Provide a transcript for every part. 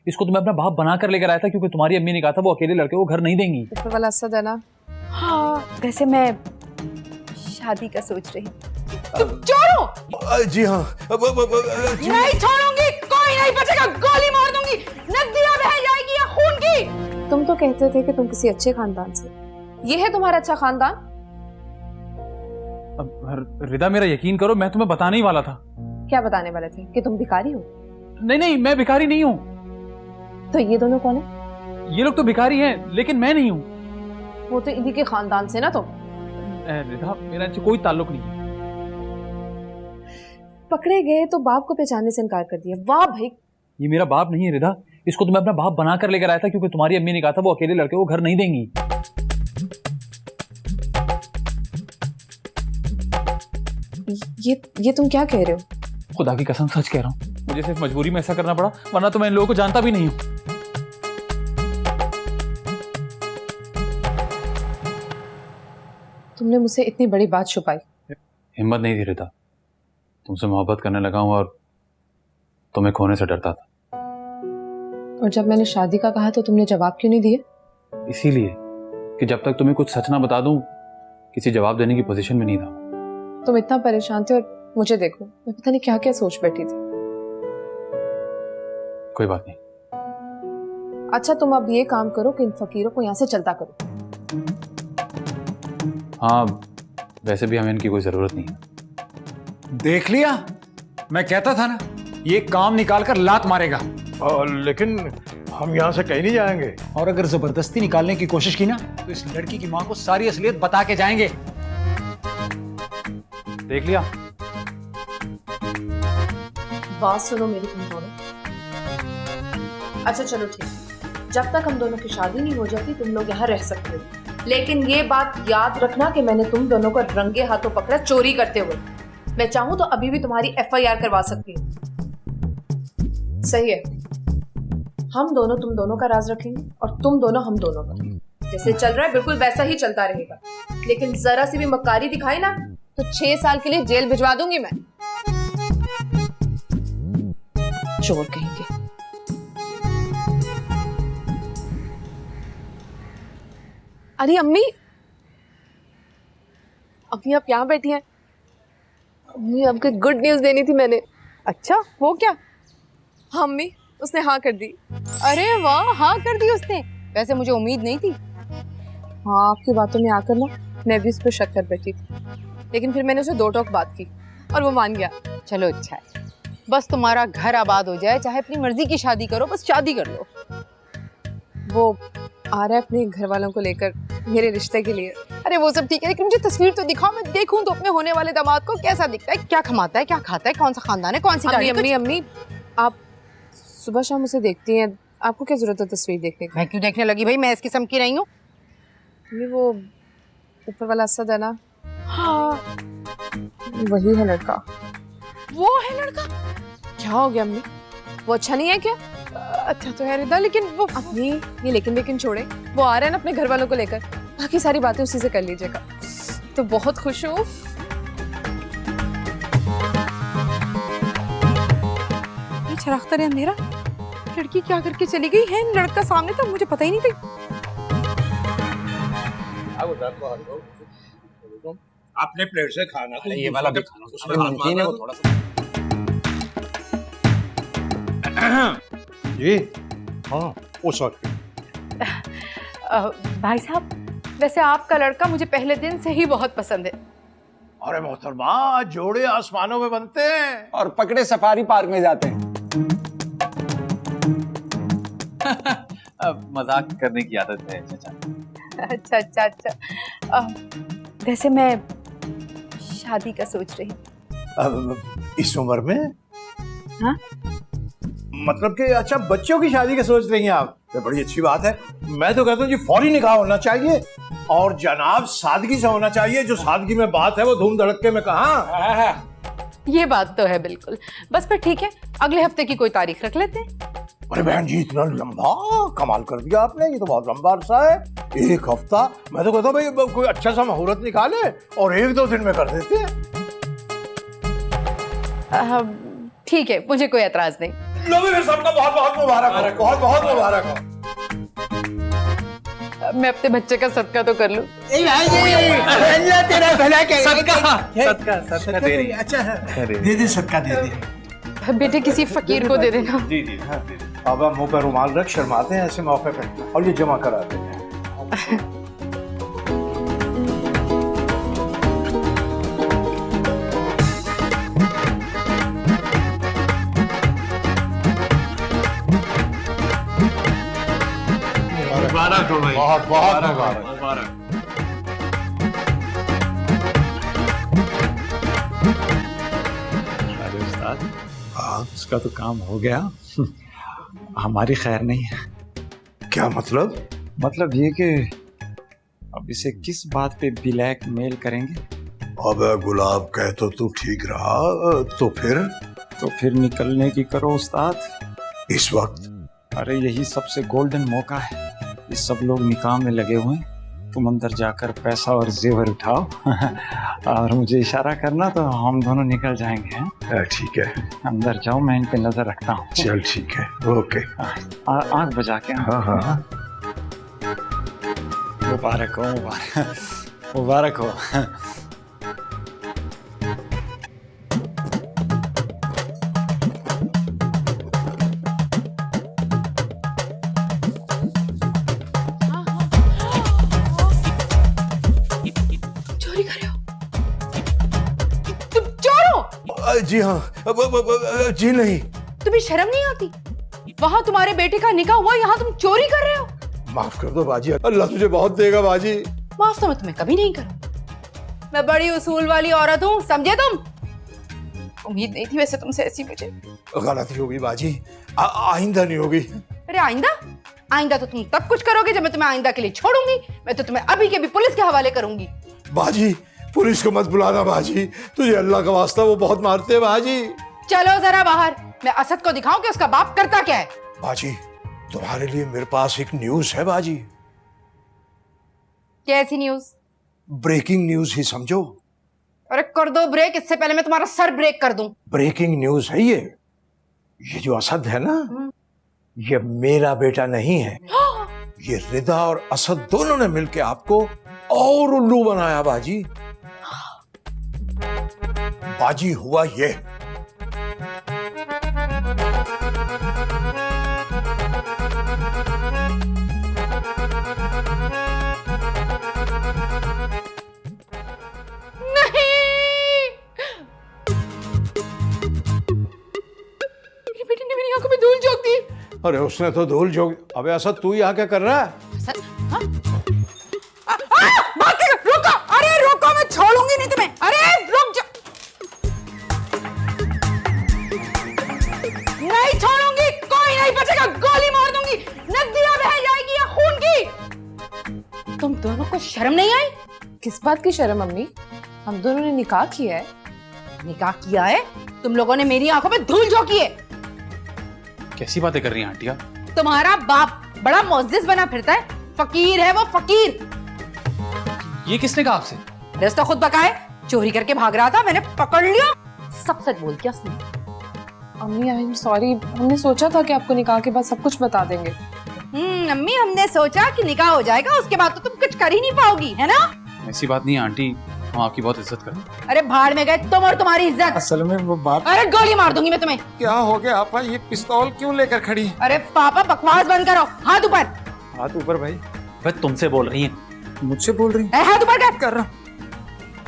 इसको तो मैं अपना बाप बना कर लेकर आया था, क्योंकि तुम्हारी अम्मी ने कहा था वो अकेले लड़के को घर नहीं देंगी। ऊपर वाला असद है ना। हाँ, वैसे मैं शादी का सोच रही। तुम छोड़ो। जी हाँ। नहीं छोड़ूंगी, कोई नहीं बचेगा, गोली मार दूंगी, नदियां बह जाएगी या खून की। तुम तो कहते थे कि तुम किसी अच्छे खानदान से, ये है तुम्हारा अच्छा खानदान? रिदा मेरा यकीन करो, मैं तुम्हें बताने ही वाला था। क्या बताने वाले थे? कि तुम भिखारी हो? नहीं नहीं, मैं भिखारी नहीं हूँ। तो ये दोनों कौन है? ये लोग तो भिखारी हैं, लेकिन मैं नहीं हूँ। वो तो इन्हीं के खानदान से ना। तुम रिदा, मेरा इनसे कोई ताल्लुक नहीं है। पकड़े गए तो बाप को पहचानने से इनकार कर दिया। वाह भाई। ये मेरा बाप नहीं है रिदा, इसको तो मैं अपना बाप बना कर लेकर आया था, क्योंकि तुम्हारी अम्मी ने कहा था वो अकेले लड़के को घर नहीं देंगी। ये तुम क्या कह रहे हो? खुदा की कसम सच कह रहा हूँ, मुझे सिर्फ मजबूरी में ऐसा करना पड़ा, वरना तो मैं इन लोगों को जानता भी नहीं हूँ। तुमने मुझसे इतनी बड़ी बात छुपाई। हिम्मत नहीं थी रिदा, तुमसे मोहब्बत करने लगा हूँ और तुम्हें खोने से डरता था। और जब मैंने शादी का कहा तो तुमने जवाब क्यों नहीं दिए? इसीलिए कि जब तक तुम्हें कुछ सच ना बता दूं, किसी जवाब देने की पोजीशन में नहीं था। तुम इतना परेशान थे और मुझे देखो, मैं पता नहीं क्या क्या सोच बैठी थी। कोई बात नहीं। अच्छा, तुम अब ये काम करो कि इन फकीरों को यहाँ से चलता करो। हाँ, वैसे भी हमें इनकी कोई जरूरत नहीं है। देख लिया, मैं कहता था ना, ये काम निकाल कर लात मारेगा। लेकिन हम यहाँ से कहीं नहीं जाएंगे। और अगर जबरदस्ती निकालने की कोशिश की ना, तो इस लड़की की मां को सारी असलियत बता के जाएंगे। देख लिया। बात सुनो मेरी तुम दोनों। अच्छा चलो ठीक, जब तक हम दोनों की शादी नहीं हो जाती तुम लोग यहाँ रह सकते हो, लेकिन ये बात याद रखना कि मैंने तुम दोनों को रंगे हाथों पकड़ा चोरी करते हुए। मैं चाहूं तो अभी भी तुम्हारी FIR करवा सकती हूँ। सही है, हम दोनों तुम दोनों का राज रखेंगे और तुम दोनों हम दोनों का। जैसे चल रहा है बिल्कुल वैसा ही चलता रहेगा, लेकिन जरा सी भी मक्कारी दिखाई ना तो 6 साल के लिए जेल भिजवा दूंगी मैं। चोर कहेंगे। अरे अम्मी, अभी आप यहाँ बैठी हैं? अम्मी, आपको गुड न्यूज देनी थी मैंने। अच्छा, वो क्या? हाँ अम्मी, उसने हाँ कर दी। अरे वाह, हाँ कर दी उसने। वैसे मुझे उम्मीद नहीं थी। हाँ, आपकी बातों में आकर ना मैं भी उस पर शक कर बैठी थी, लेकिन फिर मैंने उसे 2 टोक बात की और वो मान गया। चलो अच्छा है, बस तुम्हारा घर आबाद हो जाए, चाहे अपनी मर्जी की शादी करो, बस शादी कर लो। वो आ रहा है अपने घर वालों को लेकर मेरे रिश्ते के लिए। अरे वो सब ठीक है, लेकिन मुझे तस्वीर तो दिखाओ, मैं देखूं तो अपने होने वाले दामाद को कैसा दिखता है, क्या कमाता है, क्या खाता है, कौन सा खानदान है, कौन सी गाड़ी। अम्मी अम्मी, आप सुबह शाम उसे देखती हैं, आपको क्या जरूरत है तस्वीर देखने की? मैं क्यों देखने लगी भाई, मैं इस किस्म की नहीं हूँ। वो ऊपर वाला असद है ना। हाँ, वही है लड़का। वो है लड़का? क्या हो गया अम्मी, वो अच्छा नहीं है क्या? अच्छा तो है रिदा, लेकिन वो अपनी ये लेकिन छोड़े, वो आ रहा है ना अपने घर वालों को लेकर, बाकी सारी बातें उसी से कर लीजिएगा। तो बहुत खुश हूँ। ये चरागता है अंधेरा, लड़की क्या करके चली गई है, लड़का सामने था, मुझे पता ही नहीं था। अपने प्लेट से खाना, तो ये वाला भी खाना, उसमें नमकीन है वो थोड़ा सा। जी हाँ, वो सॉरी। भाई साहब, वैसे आपका लड़का मुझे पहले दिन से ही बहुत पसंद है। अरे मोहतरमा, जोड़े आसमानों में बनते हैं और पकड़े सफारी पार्क में जाते हैं। मजाक करने की आदत है चाचा। अच्छा अच्छा अच्छा। वैसे मैं शादी का सोच रही। इस उम्र में? हाँ? मतलब कि अच्छा, बच्चों की शादी का सोच रही हैं आप? तो बड़ी अच्छी बात है। मैं तो कहता हूँ जी फौरी निकाह होना चाहिए, और जनाब सादगी से होना चाहिए। जो सादगी में बात है वो धूम धड़के में कहाँ। ये बात तो है बिल्कुल। बस फिर ठीक है, अगले हफ्ते की कोई तारीख रख लेते हैं। अरे बहन जी, इतना लंबा कमाल कर दिया आपने, ये तो बहुत लंबा अरसा है। 1 हफ्ता? मैं तो कहता हूँ भाई कोई अच्छा सा मुहूर्त निकाले और 1-2 दिन में कर देते हैं। ठीक है, मुझे कोई एतराज नहीं। लो भी सबका बहुत बहुत मुबारक हो, बहुत बहुत मुबारक हो। मैं अपने बच्चे का सदका तो कर लूं। अल्लाह तेरा भला करे। सदका दे रही है। अच्छा है, दे दे सदका दे दे। बेटे किसी फकीर को दे देना। जी जी बाबा मुंह पर रुमाल रख, शर्माते हैं ऐसे मौके पे, और ये जमा कराते हैं। मुबारक हो भाई, बहुत बहुत मुबारक। मुबारक। अरे उस्ताद, उसका तो काम हो गया। हमारी खैर नहीं है। क्या मतलब? मतलब ये कि अब इसे किस बात पे ब्लैकमेल करेंगे? अबे गुलाब, कह तो तू ठीक रहा, तो फिर निकलने की करो उस्ताद। इस वक्त अरे यही सबसे गोल्डन मौका है। ये सब लोग निकाह में लगे हुए हैं। तुम अंदर जाकर पैसा और जेवर उठाओ और मुझे इशारा करना तो हम दोनों निकल जाएंगे। हैं? ठीक है, अंदर जाओ, मैं इन पे नजर रखता हूँ। चल ठीक है, ओके। आंख बजा के। हाँ हाँ। मुबारक हो, मुबारक हो। चोरी कर रहे हो? तुम चोर हो? जी हाँ, जी नहीं। तुम्हें शर्म नहीं आती? वहाँ तुम्हारे बेटे का निकाह हुआ, यहाँ तुम चोरी कर रहे हो? माफ कर दो बाजी, अल्लाह तुझे बहुत देगा बाजी। माफ तो मैं तुम्हें कभी नहीं करूँ। मैं बड़ी उसूल वाली औरत हूँ, समझे तुम? उम्मीद नहीं थी वैसे तुमसे ऐसी मुझे। गलती होगी बाजी, आइंदा नहीं होगी। अरे आइंदा? आइंदा तो तुम तब कुछ करोगे जब मैं तुम्हें आइंदा के लिए छोड़ूंगी। मैं तो तुम्हें अभी के भी पुलिस के हवाले करूंगी। बाजी, पुलिस को मत बुलाना बाजी, तुझे अल्लाह का वास्ता, वो बहुत मारते हैं बाजी। चलो जरा बाहर, मैं असद को दिखाऊं कि उसका बाप करता क्या है। बाजी, तुम्हारे लिए मेरे पास एक न्यूज है बाजी। कैसी न्यूज? ब्रेकिंग न्यूज ही समझो। अरे कर दो ब्रेक, इससे पहले मैं तुम्हारा सर ब्रेक कर दूं। ब्रेकिंग न्यूज है ये जो असद है ना, ये मेरा बेटा नहीं है। ये रिदा और असद दोनों ने मिलकर आपको और उल्लू बनाया बाजी। बाजी हुआ ये, अरे उसने तो धूल झोंक। अबे असद, तू यहाँ क्या कर रहा है? रुको, अरे रुको, मैं छोड़ूंगी नहीं तुम्हें। अरे रुक जा, नहीं छोड़ूंगी, कोई नहीं बचेगा, गोली मार दूंगी, नदियां बह जाएगी या खून की। तुम दोनों को शर्म नहीं आई? किस बात की शर्म अम्मी? हम दोनों ने निकाह किया है। निकाह किया है? तुम लोगों ने मेरी आंखों में धूल झोंकी है। कैसी बातें कर रही हैं आंटिया? तुम्हारा बाप बड़ा मुअज्जिज बना फिरता है, फकीर है वो, फकीर। ये किसने कहा आपसे? रस्ता खुद पकाए, चोरी करके भाग रहा था, मैंने पकड़ लिया। सब सच बोल क्या उसने? अम्मी आई एम सॉरी, हमने सोचा था कि आपको निकाह के बाद सब कुछ बता देंगे। अम्मी, हमने सोचा कि निकाह हो जाएगा, उसके बाद तो तुम कुछ कर ही नहीं पाओगी, है ना? ऐसी बात नहीं है आंटी, हम आपकी बहुत इज्जत करते। अरे भाड़ में गए तुम और तुम्हारी इज्जत। असल में वो बात अरे गोली मार दूंगी मैं तुम्हें। क्या हो गया आपा? ये पिस्तौल क्यों लेकर खड़ी? अरे पापा, बकवास बंद करो, हाथ ऊपर। हाथ ऊपर भाई। भाई तुमसे बोल रही हैं। मुझसे बोल रही? हाथ ऊपर कर रहा।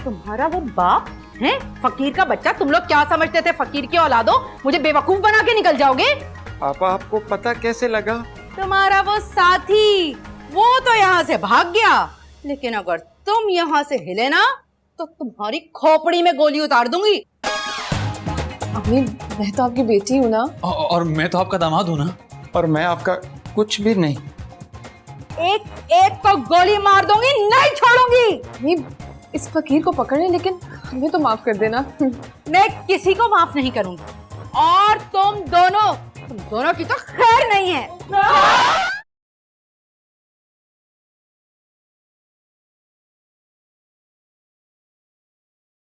तुम्हारा वो बाप है, फकीर का बच्चा। तुम लोग क्या समझते थे फकीर की औलादो? मुझे बेवकूफ बना के निकल जाओगे? पापा, आपको पता कैसे लगा? तुम्हारा वो साथी, वो तो यहाँ से भाग गया, लेकिन अगर तुम यहाँ से हिले ना तो तुम्हारी खोपड़ी में गोली उतार दूंगी। अम्मी, मैं तो आपकी बेटी हूँ ना। और मैं तो आपका दामाद हूँ ना। और मैं आपका कुछ भी नहीं। एक एक को गोली मार दूंगी, नहीं छोड़ूंगी। अम्मी, इस फकीर को पकड़े, लेकिन हमें तो माफ कर देना। मैं किसी को माफ नहीं करूंगी, और तुम दोनों की तो खैर नहीं है।